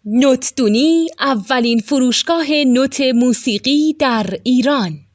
نوتدونی اولین فروشگاه نوت موسیقی در ایران.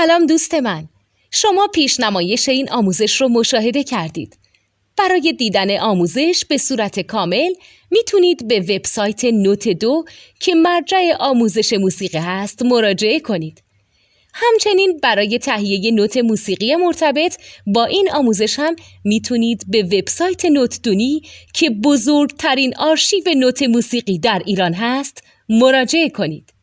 سلام دوست من، شما پیشنمایش این آموزش رو مشاهده کردید. برای دیدن آموزش به صورت کامل میتونید به وبسایت نوت2 که مرجع آموزش موسیقی هست مراجعه کنید. همچنین برای تهیه نوت موسیقی مرتبط با این آموزش هم میتونید به وبسایت نوتدونی که بزرگترین آرشیو نوت موسیقی در ایران هست مراجعه کنید.